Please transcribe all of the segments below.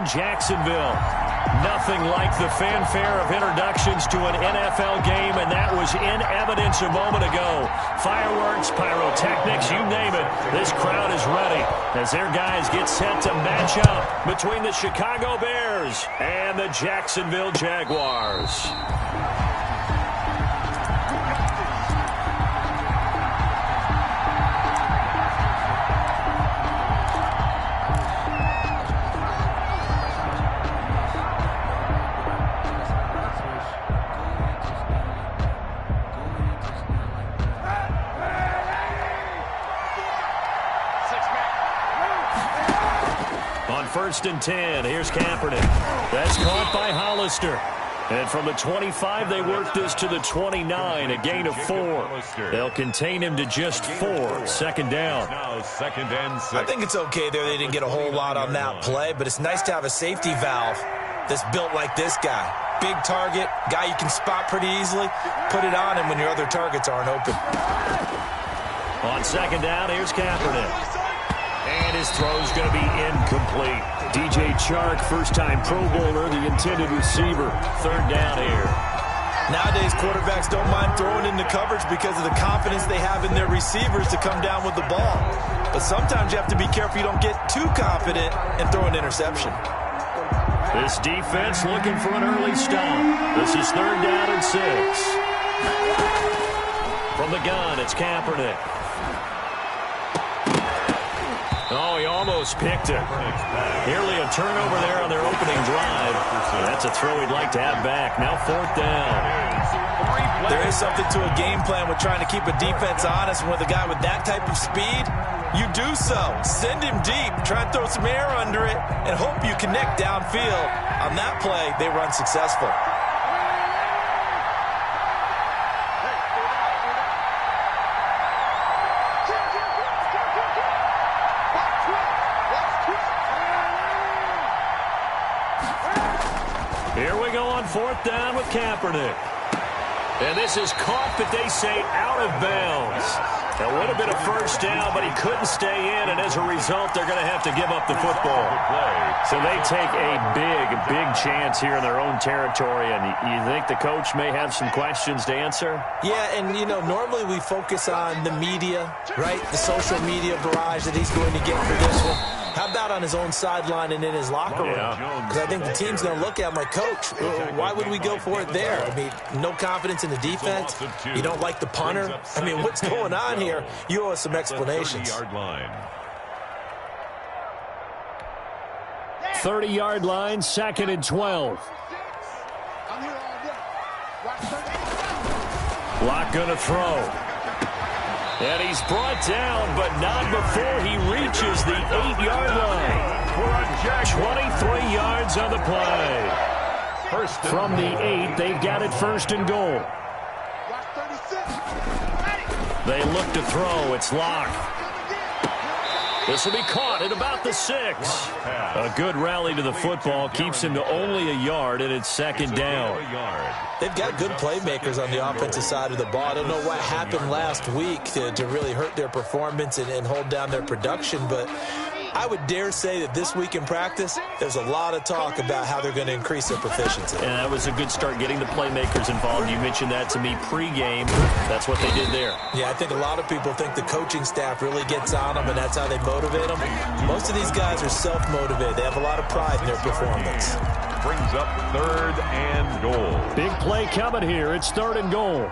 in Jacksonville. Nothing like the fanfare of introductions to an NFL game, and that was in evidence a moment ago. Fireworks, pyrotechnics, you name it. This crowd is ready as their guys get set to match up between the Chicago Bears and the Jacksonville Jaguars. First and 10. Here's Kaepernick. That's caught by Hollister. And from the 25, they work this to the 29, a gain of 4. They'll contain him to just 4. Second down. Second and 6. I think it's okay there. They didn't get a whole lot on that play, but it's nice to have a safety valve that's built like this guy. Big target, guy you can spot pretty easily. Put it on him when your other targets aren't open. On second down, here's Kaepernick. And his throw's going to be incomplete. DJ Chark, first-time Pro Bowler, the intended receiver. Third down here. Nowadays, quarterbacks don't mind throwing into coverage because of the confidence they have in their receivers to come down with the ball. But sometimes you have to be careful you don't get too confident and throw an interception. This defense looking for an early stop. This is third down and 6. From the gun, it's Kaepernick. Oh, he almost picked it. Nearly a turnover there on their opening drive. That's a throw he'd like to have back. Now fourth down. There is something to a game plan with trying to keep a defense honest. And with a guy with that type of speed, you do so. Send him deep. Try and throw some air under it and hope you connect downfield. On that play, they run successful. Here we go on fourth down with Kaepernick. And this is caught, but they say out of bounds. That would have been a first down, but he couldn't stay in, and as a result, they're going to have to give up the football. So they take a big chance here in their own territory, and you think the coach may have some questions to answer? Yeah, and, you know, normally we focus on the media, right? The social media barrage that he's going to get for this one. How about on his own sideline and in his locker room? Because I think the team's going to look at him like, Coach, why would we go for it there? I mean, no confidence in the defense. You don't like the punter. I mean, what's going on here? You owe us some explanations. 30-yard line, second and 12. Lock going to throw. And he's brought down, but not before he reaches the 8-yard line. 23 yards on the play. From the 8, they've got it first and goal. They look to throw. It's Locke. This will be caught at about the 6. A good rally to the football keeps him to only a yard, and it's second down. They've got good playmakers on the offensive side of the ball. I don't know what happened last week to really hurt their performance and hold down their production, but I would dare say that this week in practice, there's a lot of talk about how they're going to increase their proficiency. And that was a good start getting the playmakers involved. You mentioned that to me pregame. That's what they did there. Yeah, I think a lot of people think the coaching staff really gets on them, and that's how they motivate them. Most of these guys are self-motivated. They have a lot of pride in their performance. Brings up third and goal. Big play coming here. It's third and goal.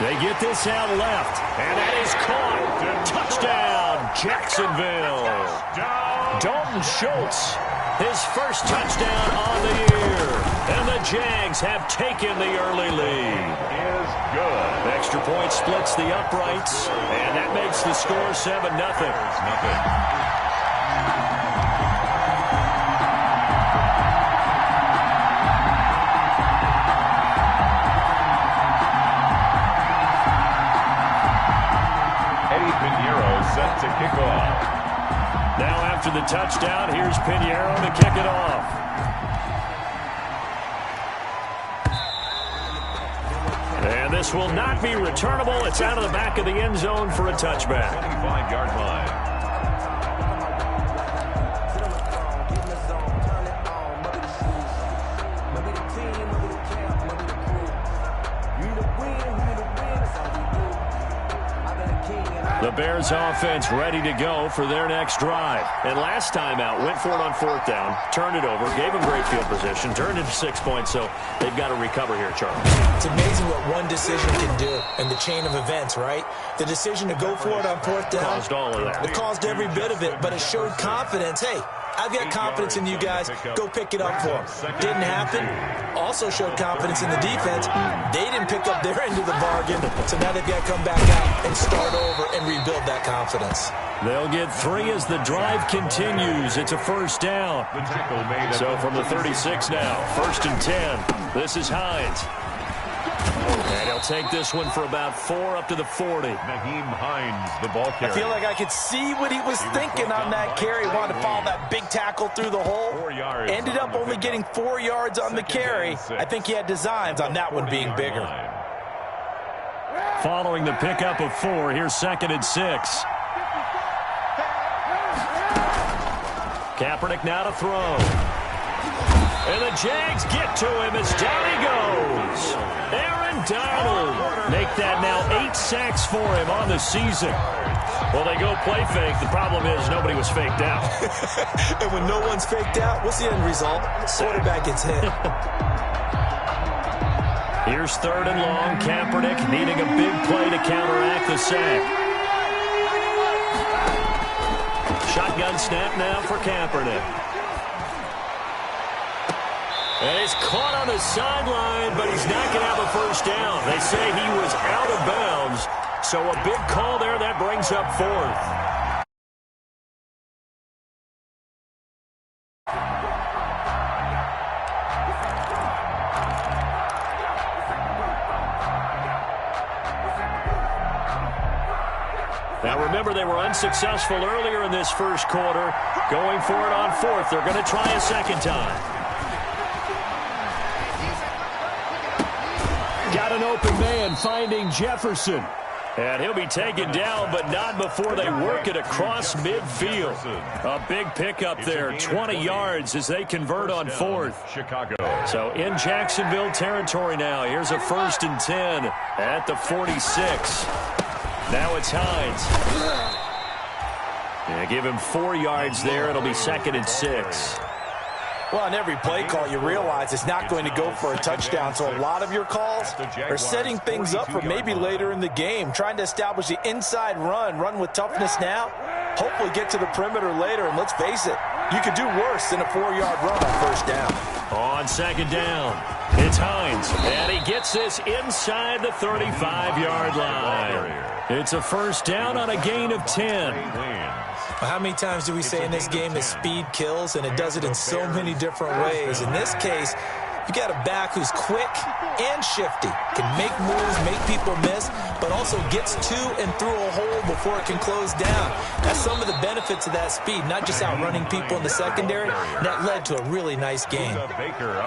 They get this out left, and that is caught. Touchdown, Jacksonville. Dalton Schultz, his first touchdown on the year. And the Jags have taken the early lead. Is good. Extra point splits the uprights, and that makes the score 7-0. Set to kick off. Now after the touchdown, here's Pinheiro to kick it off. And And this will not be returnable. It's out of the back of the end zone for a touchback. 25-yard line. The Bears offense ready to go for their next drive. And last time out, went for it on 4th down, turned it over, gave them great field position, turned it to 6 points, so they've got to recover here, Charles. It's amazing what one decision can do in the chain of events, right? The decision to go for it on 4th down. Caused all of that. It caused every bit of it, but it showed confidence. Hey, I've got confidence in you guys. Go pick it up for them. Didn't happen. Also showed confidence in the defense. They didn't pick up their end of the bargain, so now they've got to come back out and start over and rebuild that confidence. They'll get 3 as the drive continues. It's a 1st down. So from the 36 now, 1st and 10. This is Hines. And he'll take this one for about 4 up to the 40. Naheem Hines, the ball carrier. I feel like I could see what he was thinking on that carry. Wanted to follow that big tackle through the hole. Ended up only getting 4 yards on the carry. I think he had designs on that one being bigger. Following the pickup of 4, here's 2nd and 6. Kaepernick now to throw. And the Jags get to him as down he goes. Aaron Donald make that now 8 sacks for him on the season. Well, they go play fake. The problem is nobody was faked out. And when no one's faked out, what's the end result? Quarterback gets hit. Here's 3rd and long. Kaepernick needing a big play to counteract the sack. Shotgun snap now for Kaepernick. And he's caught on the sideline, but he's not going to have a 1st down. They say he was out of bounds, so a big call there. That brings up 4th. Now, remember, they were unsuccessful earlier in this 1st quarter. Going for it on 4th. They're going to try a 2nd time. Got an open man finding Jefferson. And he'll be taken down, but not before they work it across midfield. A big pickup there, 20 yards as they convert on 4th. Chicago. So in Jacksonville territory now. Here's a 1st and 10 at the 46. Now it's Hines. Yeah, give him 4 yards there. It'll be 2nd and 6. Well, on every play call, you realize it's not going to go for a touchdown. So a lot of your calls are setting things up for maybe later in the game, trying to establish the inside run with toughness now, hopefully get to the perimeter later. And let's face it, you could do worse than a 4-yard run on 1st down. On 2nd down, it's Hines, and he gets this inside the 35-yard line. It's a 1st down on a gain of 10. How many times do we say in this game that speed kills, and it does it in so many different ways? In this case, you got a back who's quick and shifty, can make moves, make people miss, but also gets to and through a hole before it can close down. That's some of the benefits of that speed, not just outrunning people in the secondary. That led to a really nice game.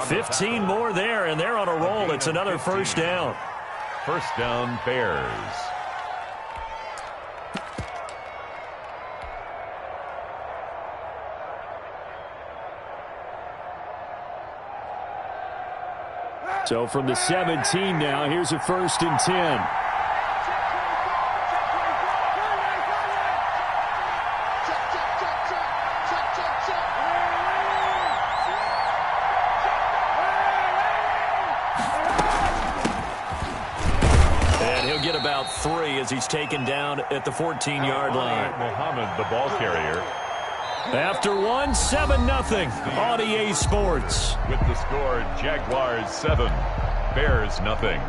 15 more there, and they're on a roll. It's another 1st down. 1st down, Bears. So from the 17 now, here's a 1st and 10. And he'll get about 3 as he's taken down at the 14-yard line. Muhammad, the ball carrier. After 1, 7-0 on EA Sports. With the score, Jaguars 7, Bears nothing.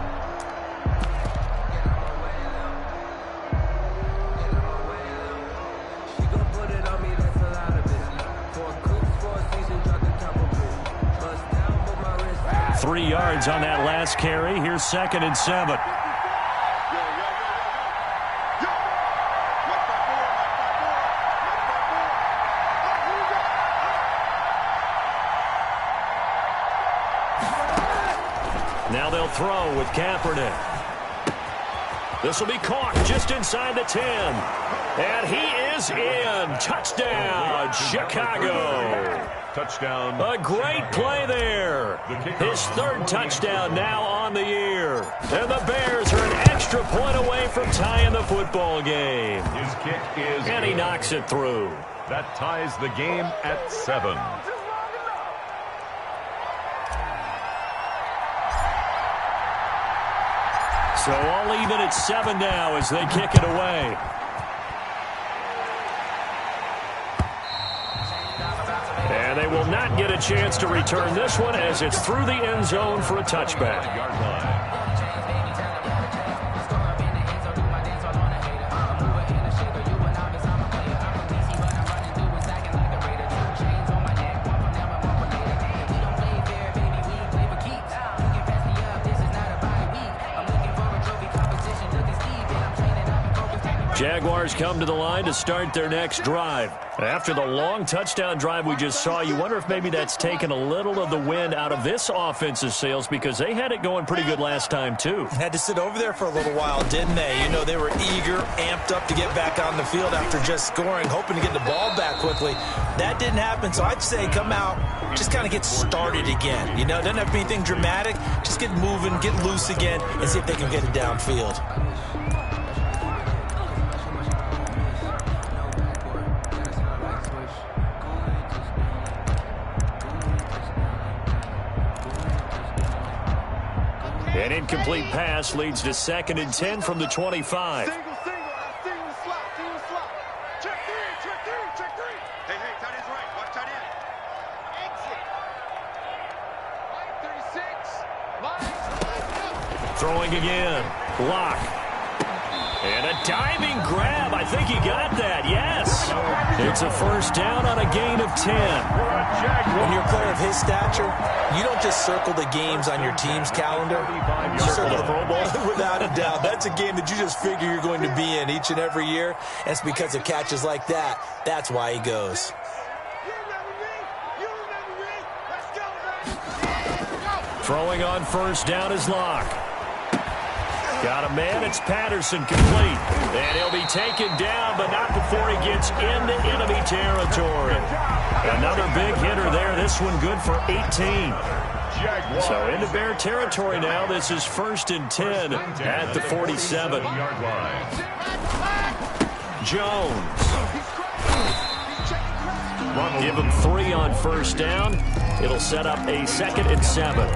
Three yards on that last carry. Here's 2nd and 7. Now they'll throw with Kaepernick. This will be caught just inside the 10. And he is in. Touchdown, Chicago. Touchdown. A great play there. His third touchdown now on the year. And the Bears are an extra point away from tying the football game. His kick is And he knocks it through. That ties the game at 7. So all even at 7 now as they kick it away. And they will not get a chance to return this one as it's through the end zone for a touchback. Jaguars come to the line to start their next drive. After the long touchdown drive we just saw, you wonder if maybe that's taken a little of the wind out of this offensive sails because they had it going pretty good last time too. Had to sit over there for a little while, didn't they? You know, they were eager, amped up to get back on the field after just scoring, hoping to get the ball back quickly. That didn't happen, so I'd say come out, just kind of get started again. You know, it doesn't have to be anything dramatic. Just get moving, get loose again, and see if they can get it downfield. An incomplete pass leads to 2nd and 10 from the 25. Single slot. Check three. Hey, tight end's right. Watch tight end. Exit. 36. Throwing again. Lock. And a diving grab. I think he got that. Yes. It's a first down on a gain of 10. When you're a player of his stature, you don't just circle the games on your team's calendar. You circle the Pro Bowl. Without a doubt. That's a game that you just figure you're going to be in each and every year. And it's because of catches like that. That's why he goes. Throwing on first down is Lock. Got a man, it's Patterson complete. And he'll be taken down, but not before he gets into enemy territory. Another big hitter there. This one good for 18. So into Bear territory now. This is 1st and 10 at the 47. Jones. Give him 3 on first down. It'll set up a 2nd and 7.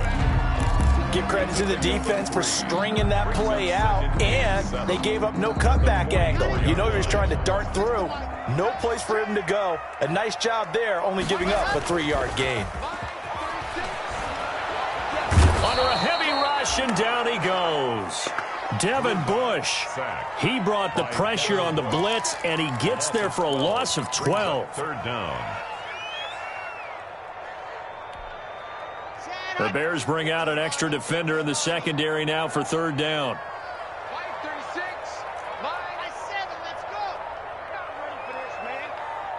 Give credit to the defense for stringing that play out, and they gave up no cutback angle. You know he was trying to dart through. No place for him to go. A nice job there, only giving up a 3-yard gain. Under a heavy rush, and down he goes. Devin Bush, he brought the pressure on the blitz, and he gets there for a loss of 12. 3rd down. The Bears bring out an extra defender in the secondary now for 3rd down. 36. Minus 7. Let's go. They're not ready for this, man.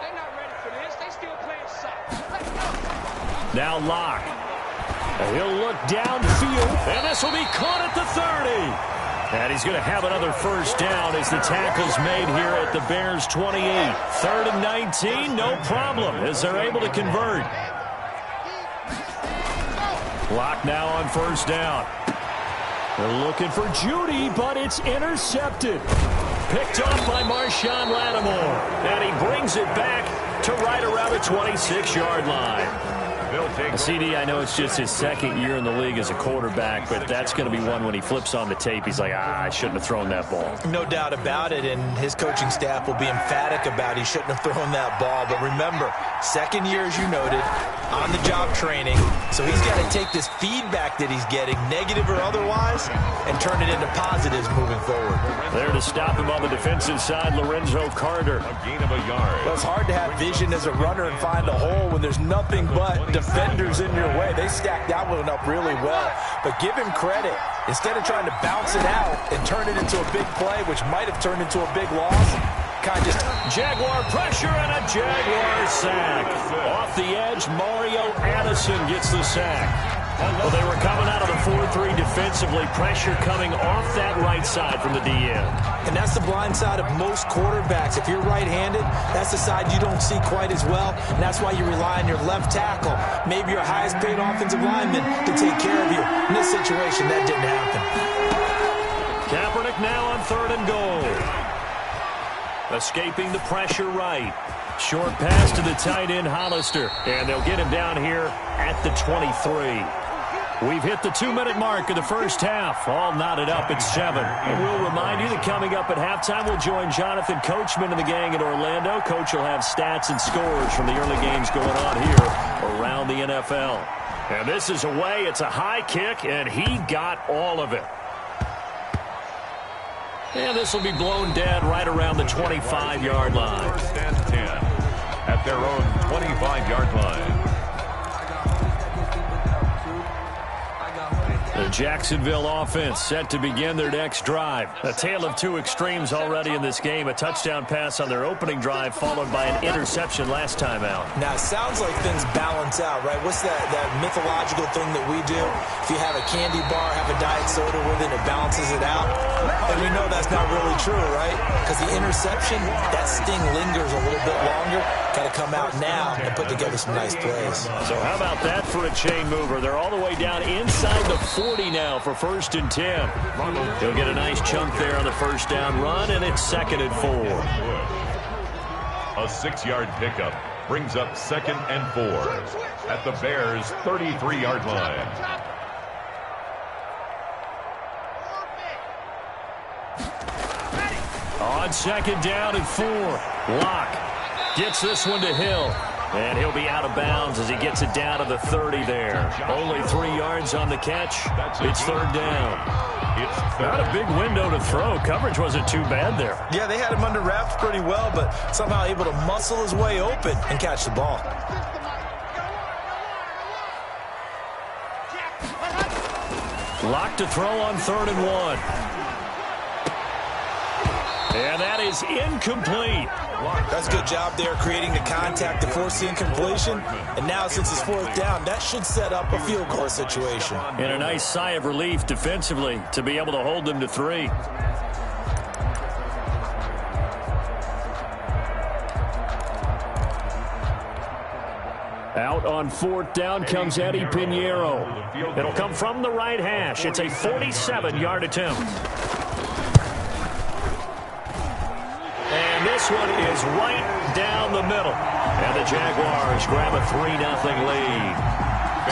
They're not ready for this. They still playing soccer. Let's go. Now Lock. He'll look downfield, and this will be caught at the 30. And he's going to have another first down as the tackle's made here at the Bears' 28. 3rd and 19, no problem, as they're able to convert. Lock now on first down. They're looking for Judy, but it's intercepted. Picked off by Marshawn Lattimore. And he brings it back to right around the 26-yard line. CD, I know it's just his 2nd year in the league as a quarterback, but that's going to be one when he flips on the tape, he's like, I shouldn't have thrown that ball. No doubt about it, and his coaching staff will be emphatic about he shouldn't have thrown that ball. But remember, 2nd year, as you noted, on-the-job training, so he's got to take this feedback that he's getting, negative or otherwise, and turn it into positives moving forward. There to stop him on the defensive side, Lorenzo Carter. A gain of a yard. Well, it's hard to have vision as a runner and find a hole when there's nothing but defenders in your way. They stacked that one up really well. But give him credit. Instead of trying to bounce it out and turn it into a big play, which might have turned into a big loss, kind of just Jaguar pressure and a Jaguar sack. Off the edge, Mario Addison gets the sack. Well, they were coming out of the 4-3 defensively. Pressure coming off that right side from the DN. And that's the blind side of most quarterbacks. If you're right-handed, that's the side you don't see quite as well. And that's why you rely on your left tackle, maybe your highest-paid offensive lineman, to take care of you. In this situation, that didn't happen. Kaepernick now on 3rd and goal. Escaping the pressure right. Short pass to the tight end, Hollister. And they'll get him down here at the 23. We've hit the 2-minute mark of the first half. All knotted up at 7. And we'll remind you that coming up at halftime, we'll join Jonathan Coachman and the gang in Orlando. Coach will have stats and scores from the early games going on here around the NFL. And this is away. It's a high kick, and he got all of it. And this will be blown dead right around the 25-yard line. 1st and 10 at their own 25-yard line. The Jacksonville offense set to begin their next drive. A tale of two extremes already in this game. A touchdown pass on their opening drive followed by an interception last time out. Now, it sounds like things balance out, right? What's that mythological thing that we do? If you have a candy bar, have a diet soda with it, it balances it out. And we know that's not really true, right? Because the interception, that sting lingers a little bit longer. Got to come out now and put together some nice plays. So how about that for a chain mover? They're all the way down inside the 40 now for 1st and 10. He'll get a nice chunk there on the first down run, and it's 2nd and 4. A 6-yard pickup brings up 2nd and 4 at the Bears' 33-yard line. On 2nd down and 4, Locke gets this one to Hill. And he'll be out of bounds as he gets it down to the 30 there. Only 3 yards on the catch. It's 3rd down. Not a big window to throw. Coverage wasn't too bad there. Yeah, they had him under wraps pretty well, but somehow able to muscle his way open and catch the ball. Locked to throw on 3rd and 1. And that is incomplete. That's a good job there, creating the contact to force the incompletion. And now, since it's 4th down, that should set up a field goal situation. And a nice sigh of relief defensively to be able to hold them to 3. Out on 4th down comes Eddie Pinheiro. It'll come from the right hash. It's a 47-yard attempt. And this one is right down the middle. And the Jaguars grab a 3-0 lead.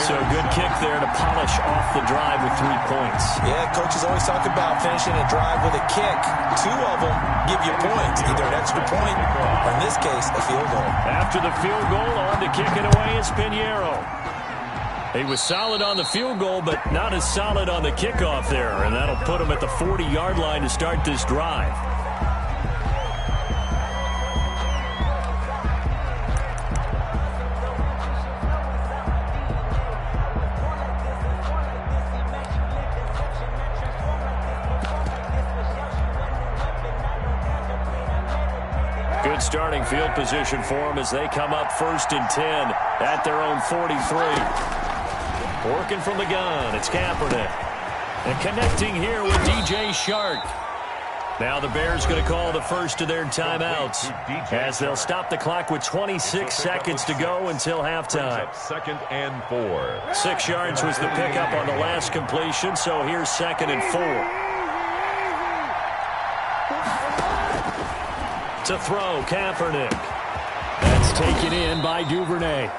So good kick there to polish off the drive with 3 points. Yeah, coaches always talk about finishing a drive with a kick. 2 of them give you points, either an extra point or, in this case, a field goal. After the field goal, on to kick it away is Pinheiro. He was solid on the field goal, but not as solid on the kickoff there. And that'll put him at the 40-yard line to start this drive. Good starting field position for them as they come up 1st and 10 at their own 43. Working from the gun, it's Kaepernick. And connecting here with DJ Shark. Now the Bears going to call the first of their timeouts as they'll stop the clock with 26 seconds to go until halftime. 2nd and 4. 6 yards was the pickup on the last completion, so here's 2nd and 4. To throw, Kaepernick. That's taken in by Duvernay.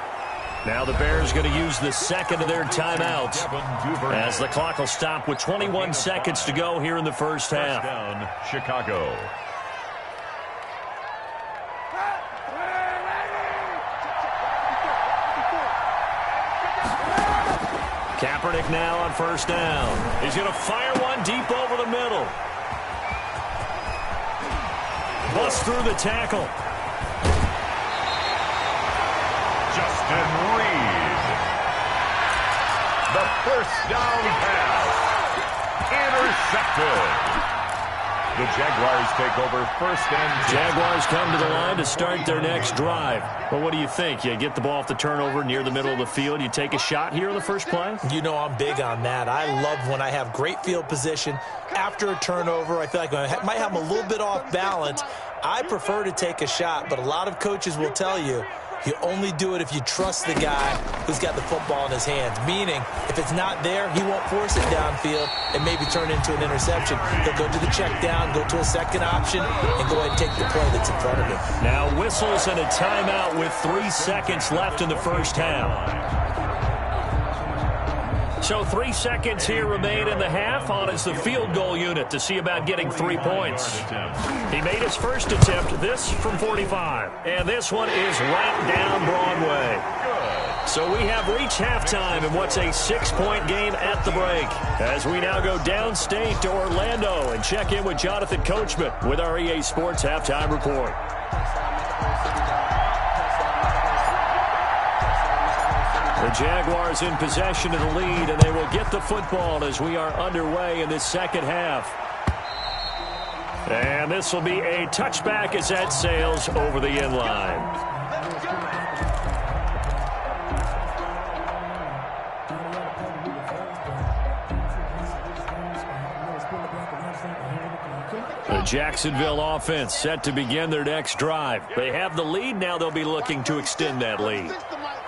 Now the Bears going to use the second of their timeouts as the clock will stop with 21 seconds to go here in the first half. Down, Chicago. Kaepernick now on 1st down. He's going to fire one deep over the middle. Bust through the tackle. Justin Reed. The first down pass. Intercepted. The Jaguars take over first and 10. Jaguars come to the line to start their next drive. Well, what do you think? You get the ball off the turnover near the middle of the field. You take a shot here on the first play? You know I'm big on that. I love when I have great field position. After a turnover, I feel like I might have them a little bit off balance. I prefer to take a shot, but a lot of coaches will tell you only do it if you trust the guy who's got the football in his hands. Meaning, if it's not there, he won't force it downfield and maybe turn into an interception. He'll go to the check down, go to a second option, and go ahead and take the play that's in front of him. Now whistles and a timeout with 3 seconds left in the first half. So 3 seconds here remain in the half on as the field goal unit to see about getting 3 points. He made his first attempt, this from 45. And this one is right down Broadway. So we have reached halftime in what's a 6-point game at the break. As we now go downstate to Orlando and check in with Jonathan Coachman with our EA Sports Halftime Report. The Jaguars in possession of the lead, and they will get the football as we are underway in this second half. And this will be a touchback as that sails over the end line. The Jacksonville offense set to begin their next drive. They have the lead now. They'll be looking to extend that lead.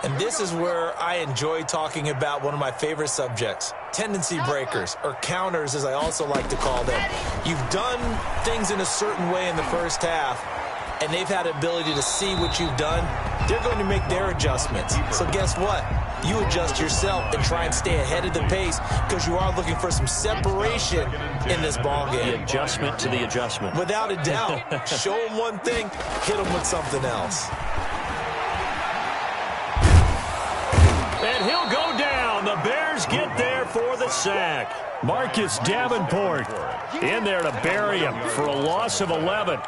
And this is where I enjoy talking about one of my favorite subjects, tendency breakers, or counters as I also like to call them. You've done things in a certain way in the first half, and they've had the ability to see what you've done. They're going to make their adjustments. So guess what? You adjust yourself and try and stay ahead of the pace because you are looking for some separation in this ball game. The adjustment to the adjustment. Without a doubt. Show them one thing, hit them with something else. And he'll go down. The Bears get there for the sack. Marcus Davenport in there to bury him for a loss of 11.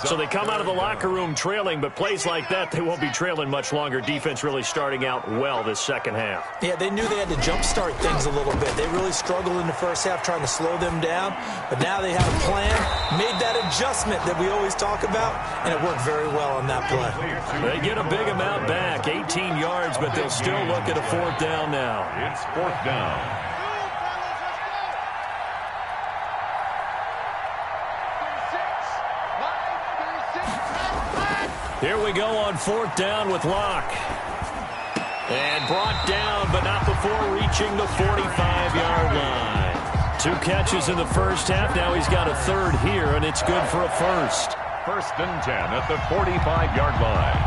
So they come out of the locker room trailing, but plays like that, they won't be trailing much longer. Defense really starting out well this second half. Yeah, they knew they had to jumpstart things a little bit. They really struggled in the first half trying to slow them down, but now they have a plan, made that adjustment that we always talk about, and it worked very well on that play. They get a big amount back, 18 yards, but they'll still look at a 4th down now. It's 4th down. Here we go on 4th down with Locke. And brought down, but not before reaching the 45-yard line. 2 catches in the first half. Now he's got a 3rd here, and it's good for a first. 1st and 10 at the 45-yard line.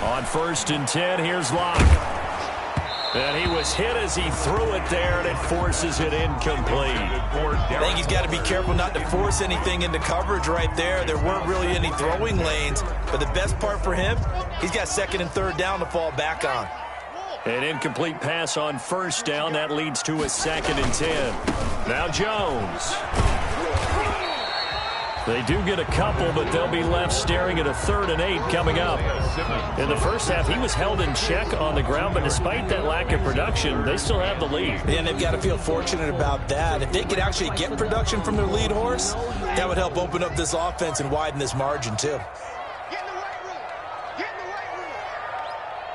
On 1st and 10, here's Locke. And he was hit as he threw it there, and it forces it incomplete. I think he's got to be careful not to force anything into coverage right there. There weren't really any throwing lanes, but the best part for him, he's got 2nd and 3rd down to fall back on. An incomplete pass on 1st down. That leads to a 2nd and 10. Now Jones. They do get a couple, but they'll be left staring at a 3rd and 8 coming up. In the first half, he was held in check on the ground, but despite that lack of production, they still have the lead. And they've got to feel fortunate about that. If they could actually get production from their lead horse, that would help open up this offense and widen this margin, too. Get in the weight room. Get in the weight room.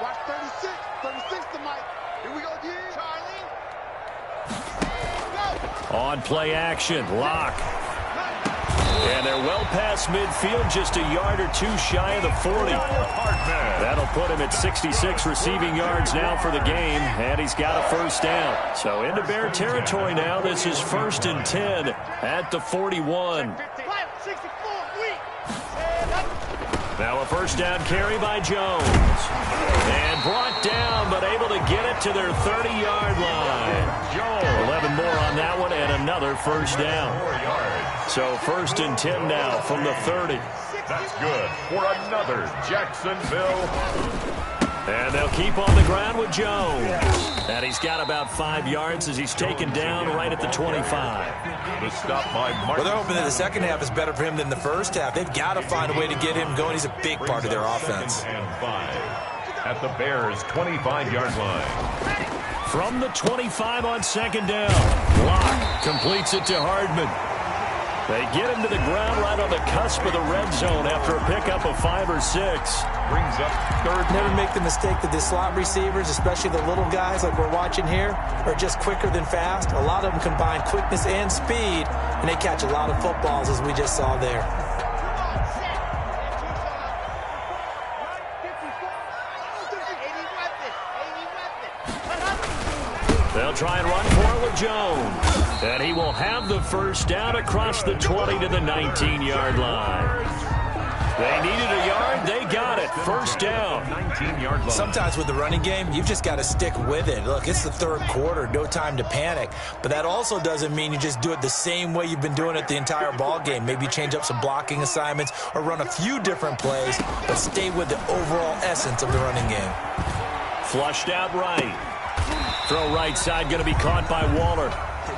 Watch 36. 36 to Mike. Here we go, dude. Charlie. Go. On play action, Locke. And they're well past midfield, just a yard or 2 shy of the 40. That'll put him at 66 receiving yards now for the game, and he's got a 1st down. So into Bear territory now. This is 1st and 10 at the 41. Now a 1st down carry by Jones. And brought down, but able to get it to their 30-yard line. 11 more on that one, and another 1st down. So 1st and 10 now from the 30. That's good for another Jacksonville. And they'll keep on the ground with Jones. And he's got about 5 yards as he's taken down right at the 25. The stop by Martin. Well, they're hoping that the second half is better for him than the first half. They've got to find a way to get him going. He's a big part of their offense. at the Bears' 25-yard line. From the 25 on second down. Block completes it to Hardman. They get him to the ground right on the cusp of the red zone after a pickup of 5 or 6. Brings up third. Never make the mistake that the slot receivers, especially the little guys like we're watching here, are just quicker than fast. A lot of them combine quickness and speed, and they catch a lot of footballs, as we just saw there. They'll try and run for it with Jones. And he will have the first down across the 20 to the 19-yard line. They needed a yard. They got it. First down. 19-yard line. Sometimes with the running game, you've just got to stick with it. Look, it's the third quarter. No time to panic. But that also doesn't mean you just do it the same way you've been doing it the entire ball game. Maybe change up some blocking assignments or run a few different plays, but stay with the overall essence of the running game. Flushed out right. Throw right side going to be caught by Waller.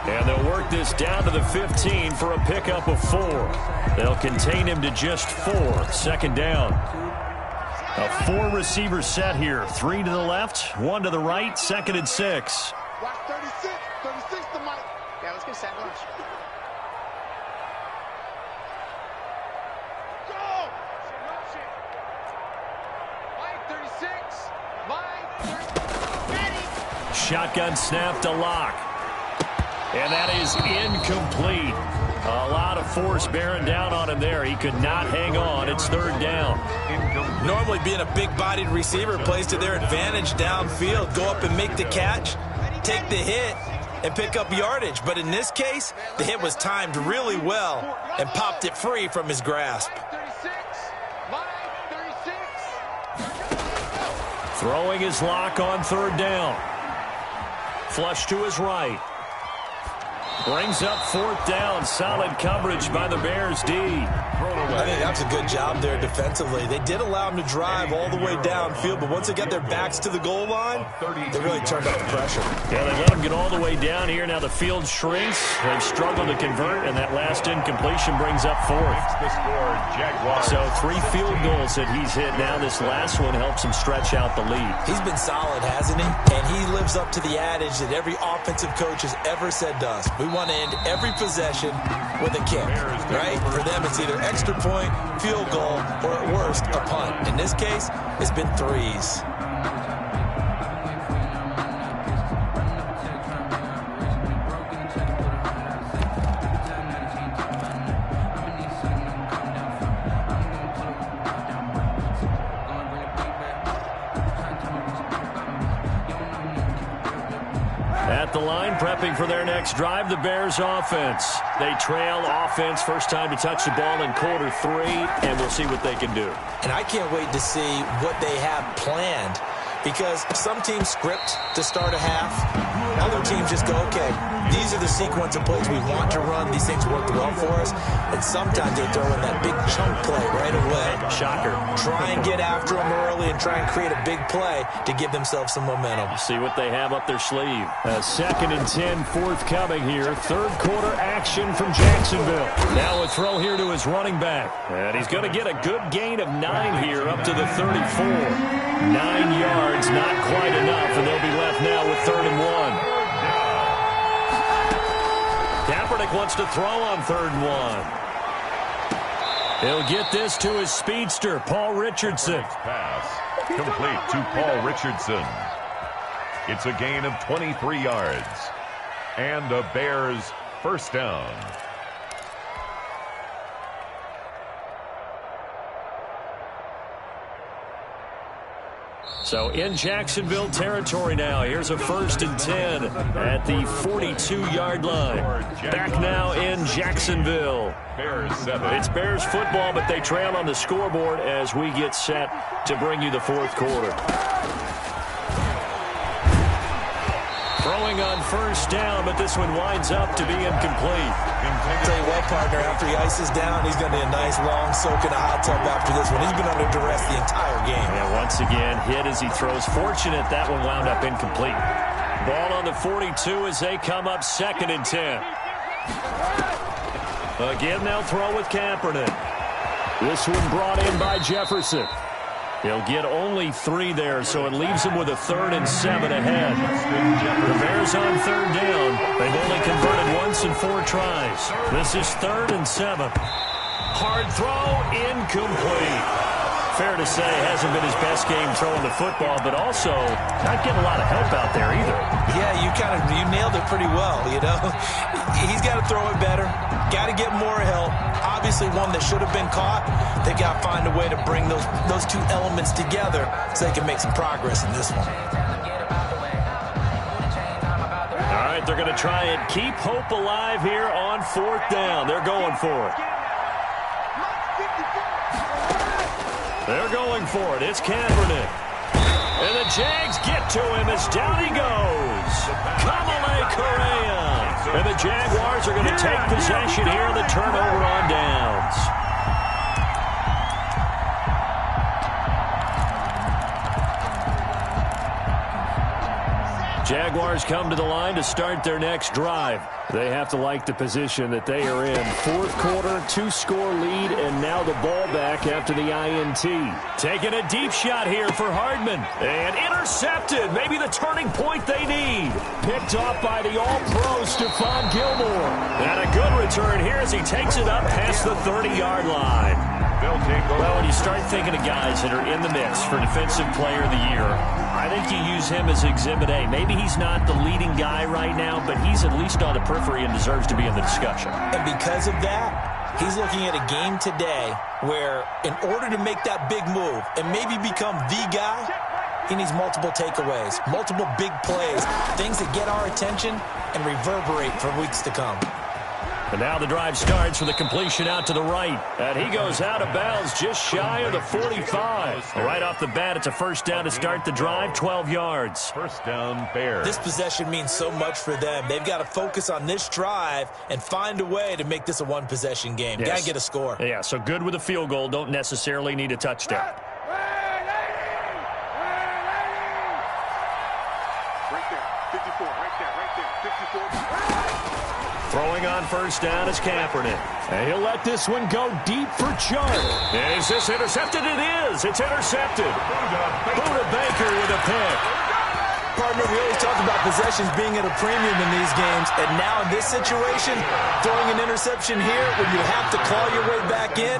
And they'll work this down to the 15 for a pickup of 4. They'll contain him to just 4. Second down. A 4-receiver set here. 3 to the left, 1 to the right, 2nd and 6. Watch 36. 36 to Mike. Yeah, let's get set. Watch. Go! Mike 36. Mike 36. Ready. Shotgun snap to Locke. And that is incomplete. A lot of force bearing down on him there. He could not hang on. It's third down. Normally being a big-bodied receiver plays to their advantage downfield. Go up and make the catch, take the hit, and pick up yardage. But in this case, the hit was timed really well and popped it free from his grasp. 36. Mike 36. Throwing his Lock on third down. Flush to his right. Brings up fourth down. Solid coverage by the Bears D. I think that's a good job there defensively. They did allow him to drive all the way downfield, but once they got their backs to the goal line, they really turned up the pressure. Yeah, they let him get all the way down here. Now the field shrinks. They've struggled to convert, and that last incompletion brings up fourth. The score, Jaguars. So 3 field goals that he's hit now. This last one helps him stretch out the lead. He's been solid, hasn't he? And he lives up to the adage that every offensive coach has ever said to us. We want to end every possession with a kick, right? For them, it's either extra point, field goal, or at worst, a punt. In this case, it's been 3s. At the line, prepping for their next drive, the Bears offense. They trail offense, first time to touch the ball in quarter 3, and we'll see what they can do. And I can't wait to see what they have planned, because some teams script to start a half. Other teams just go, okay, these are the sequence of plays we want to run. These things work well for us. And sometimes they throw in that big chunk play right away. Shocker. Try and get after them early and try and create a big play to give themselves some momentum. See what they have up their sleeve. A 2nd and 10 forthcoming here. Third quarter action from Jacksonville. Now a throw here to his running back. And he's going to get a good gain of 9 here up to the 34. 9 yards, not quite enough, and they'll be left now with 3rd and 1. Kaepernick wants to throw on 3rd and 1. He'll get this to his speedster, Paul Richardson. Pass complete to Paul Richardson. It's a gain of 23 yards. And a Bears first down. So in Jacksonville territory now. Here's a 1st and 10 at the 42-yard line. Back now in Jacksonville. Bears 7. It's Bears football, but they trail on the scoreboard as we get set to bring you the 4th quarter. Throwing on first down, but this one winds up to be incomplete. I'll tell you what, partner, after he ices down, he's going to need a nice long soak in a hot tub after this one. He's been under duress the entire game. And once again, hit as he throws. Fortunate that one wound up incomplete. Ball on the 42 as they come up 2nd and 10. Again, they'll throw with Kaepernick. This one brought in by Jefferson. He'll get only 3 there, so it leaves him with a 3rd and 7 ahead. The Bears on 3rd down. They've only converted once in 4 tries. This is 3rd and 7. Hard throw, incomplete. Fair to say, hasn't been his best game throwing the football, but also not getting a lot of help out there either. Yeah, you nailed it pretty well, you know. He's got to throw it better. Got to get more help. Obviously one that should have been caught. They got to find a way to bring those 2 elements together so they can make some progress in this one. All right, they're going to try and keep hope alive here on 4th down. They're going for it. They're going for it. It's Kaepernick. And the Jags get to him as down he goes. Kamale Correa. And the Jaguars are going to take possession here on the turnover on downs. Jaguars come to the line to start their next drive. They have to like the position that they are in. 4th quarter, 2-score lead, and now the ball back after the INT. Taking a deep shot here for Hardman. And intercepted. Maybe the turning point they need. Picked off by the all-pro Stephon Gilmore. And a good return here as he takes it up past the 30-yard line. Well, when you start thinking of guys that are in the mix for Defensive Player of the Year, I think you use him as Exhibit A. Maybe he's not the leading guy right now, but he's at least on the periphery and deserves to be in the discussion. And because of that, he's looking at a game today where in order to make that big move and maybe become the guy, he needs multiple takeaways, multiple big plays, things that get our attention and reverberate for weeks to come. And now the drive starts with a completion out to the right. And he goes out of bounds just shy of the 45. Right off the bat, it's a 1st down to start the drive, 12 yards. 1st down, Bears. This possession means so much for them. They've got to focus on this drive and find a way to make this a 1-possession game. Yes. Got to get a score. Yeah, so good with a field goal. Don't necessarily need a touchdown. Right there, 54, right there, 54. Throwing on 1st down is Kaepernick. And he'll let this one go deep for Chuck. Is this intercepted? It is. It's intercepted. Buda Baker with a pick. Partner, we always talk about possessions being at a premium in these games, and now in this situation, throwing an interception here when you have to claw your way back in,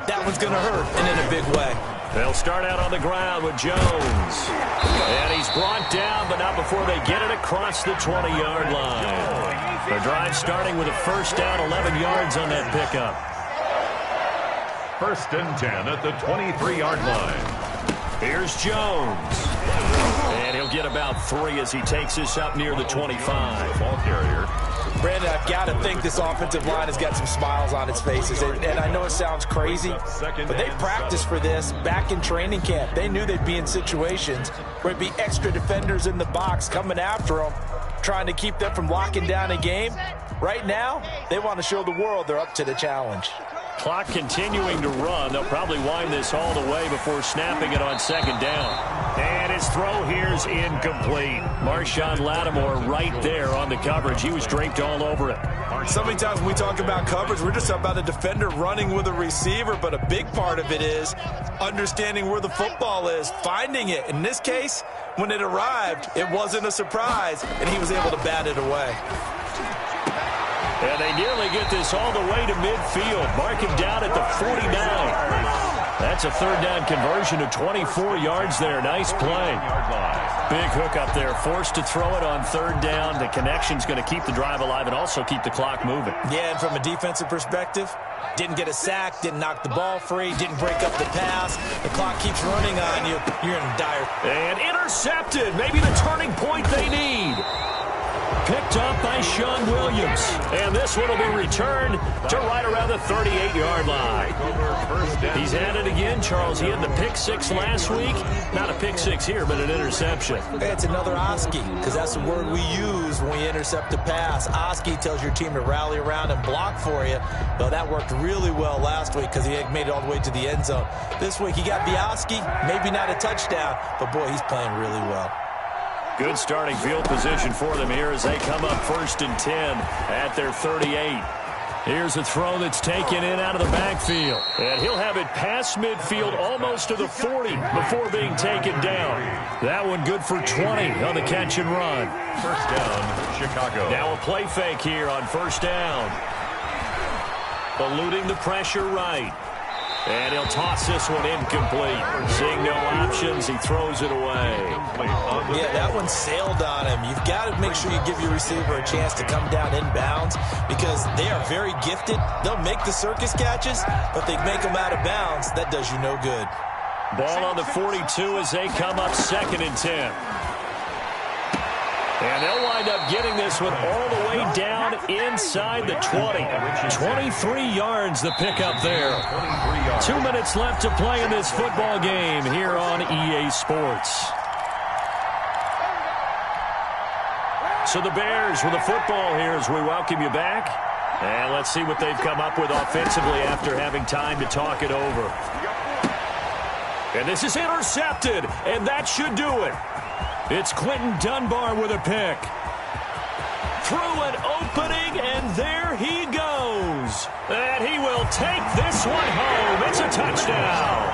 that one's going to hurt, and in a big way. They'll start out on the ground with Jones. And he's brought down, but not before they get it across the 20-yard line. The drive starting with a 1st down, 11 yards on that pickup. 1st and 10 at the 23-yard line. Here's Jones. And he'll get about 3 as he takes this up near the 25. Ball carrier. Brandon, I've got to think this offensive line has got some smiles on its faces. And I know it sounds crazy, but they practiced for this back in training camp. They knew they'd be in situations where it'd be extra defenders in the box coming after them, trying to keep them from locking down a game. Right now, they want to show the world they're up to the challenge. Clock continuing to run. They'll probably wind this all the way before snapping it on 2nd down. And his throw here's incomplete. Marshawn Lattimore right there on the coverage. He was draped all over it. So many times when we talk about coverage, we're just about a defender running with a receiver, but a big part of it is understanding where the football is, finding it. In this case, when it arrived, it wasn't a surprise, and he was able to bat it away. And they nearly get this all the way to midfield. Mark him down at the 49. That's a 3rd down conversion of 24 yards there. Nice play. Big hook up there. Forced to throw it on 3rd down. The connection's going to keep the drive alive and also keep the clock moving. Yeah, and from a defensive perspective, didn't get a sack, didn't knock the ball free, didn't break up the pass. The clock keeps running on you. You're in dire. And intercepted. Maybe the turning point they need. Picked up by Sean Williams. And this one will be returned to right around the 38-yard line. He's at it again, Charles. He had the pick 6 last week. Not a pick 6 here, but an interception. It's another Oski, because that's the word we use when we intercept a pass. Oski tells your team to rally around and block for you. Though that worked really well last week because he made it all the way to the end zone. This week he got the Oski, maybe not a touchdown, but boy, he's playing really well. Good starting field position for them here as they come up 1st and 10 at their 38. Here's a throw that's taken in out of the backfield. And he'll have it past midfield almost to the 40 before being taken down. That one good for 20 on the catch and run. First down, Chicago. Now a play fake here on first down. Eluding the pressure right. And he'll toss this one incomplete. Seeing no options, he throws it away. Yeah, that one sailed on him. You've got to make sure you give your receiver a chance to come down inbounds because they are very gifted. They'll make the circus catches, but they make them out of bounds. That does you no good. Ball on the 42 as they come up 2nd and 10. And they'll wind up getting this one all the way down inside the 20. 23 yards the pickup there. 2 minutes left to play in this football game here on EA Sports. So the Bears with the football here as we welcome you back. And let's see what they've come up with offensively after having time to talk it over. And this is intercepted, and that should do it. It's Quentin Dunbar with a pick. Through an opening, and there he goes. And he will take this one home. It's a touchdown.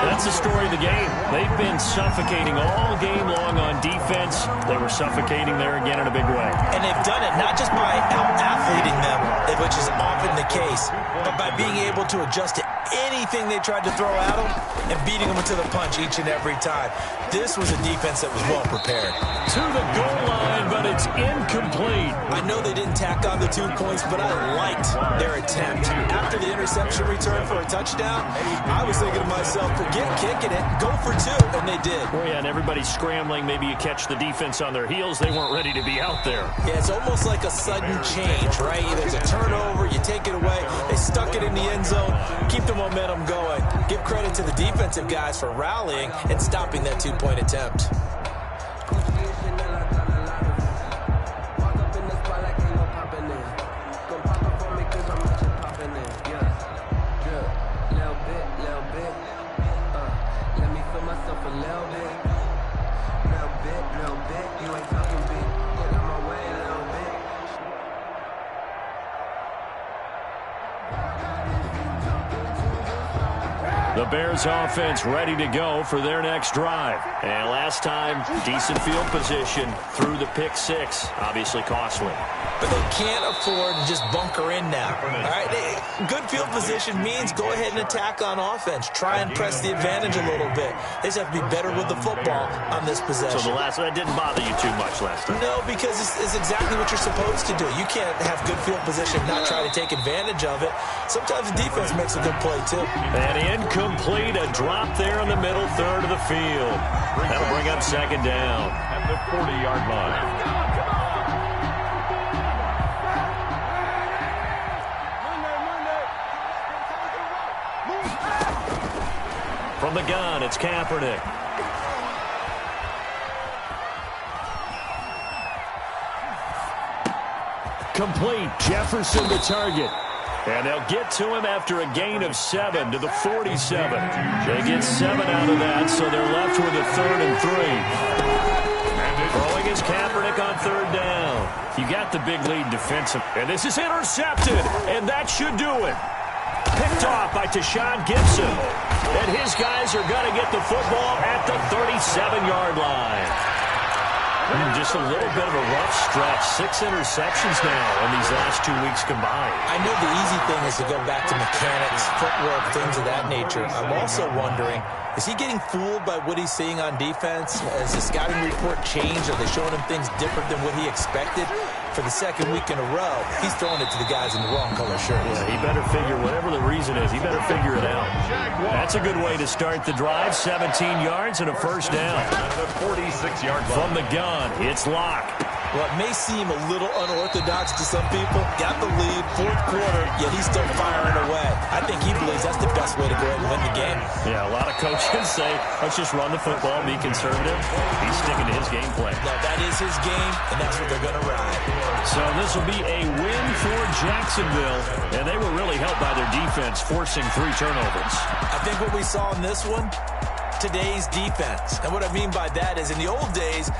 That's the story of the game. They've been suffocating all game long on defense. They were suffocating there again in a big way. And they've done it not just by out-athleting them, which is often the case, but by being able to adjust to anything they tried to throw at them and beating them to the punch each and every time. This was a defense that was well prepared. To the goal line, but it's incomplete. I know they didn't tack on the 2 points, but I liked their attempt. After the interception return for a touchdown, I was thinking to myself, forget kicking it, go for 2, and they did. Well, yeah, and everybody's scrambling. Maybe you catch the defense on their heels. They weren't ready to be out there. Yeah, it's almost like a sudden change, right? There's a turnover, you take it away, they stuck it in the end zone, keep the momentum going. Give credit to the defensive guys for rallying and stopping that 2-point attempt. The Bears offense ready to go for their next drive. And last time, decent field position through the pick 6. Obviously costly. But they can't afford to just bunker in now. All right, good field position means go ahead and attack on offense. Try and press the advantage a little bit. They just have to be better with the football on this possession. So that didn't bother you too much last time? No, because it's exactly what you're supposed to do. You can't have good field position and not try to take advantage of it. Sometimes the defense makes a good play, too. And incomplete, a drop there in the middle third of the field. That'll bring up 2nd down. At the 40-yard line. From the gun, it's Kaepernick. Complete. Jefferson the target. And they'll get to him after a gain of 7 to the 47. They get 7 out of that, so they're left with a 3rd and 3. Throwing is Kaepernick on 3rd down. You got the big lead defensive. And this is intercepted, and that should do it. Picked off by Tashawn Gibson. And his guys are going to get the football at the 37-yard line. Just a little bit of a rough stretch. 6 interceptions now in these last 2 weeks combined. I know the easy thing is to go back to mechanics, footwork, things of that nature. I'm also wondering, is he getting fooled by what he's seeing on defense? Has the scouting report changed? Are they showing him things different than what he expected? For the 2nd week in a row, he's throwing it to the guys in the wrong color shirts. Yeah, he better figure, whatever the reason is, he better figure it out. That's a good way to start the drive. 17 yards and a 1st down. The 46-yard line. From the gun, it's Locke. Well, it may seem a little unorthodox to some people. Got the lead, 4th quarter, yet he's still firing away. I think he believes that's the best way to go ahead and win the game. Yeah, a lot of coaches say, let's just run the football, be conservative. He's sticking to his game plan. No, that is his game, and that's what they're going to ride. So this will be a win for Jacksonville, and they were really helped by their defense, forcing 3 turnovers. I think what we saw in this one, today's defense. And what I mean by that is in the old days,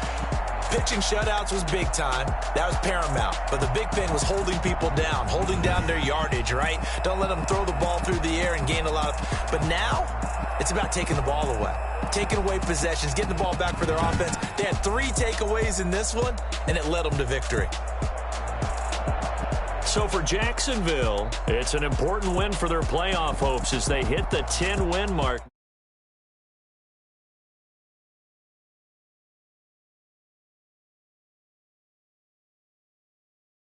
Pitching shutouts was big time. That was paramount. But the big thing was holding people down, holding down their yardage, right? Don't let them throw the ball through the air and gain a lot of... But now, it's about taking the ball away. Taking away possessions, getting the ball back for their offense. They had 3 takeaways in this one, and it led them to victory. So for Jacksonville, it's an important win for their playoff hopes as they hit the 10-win mark.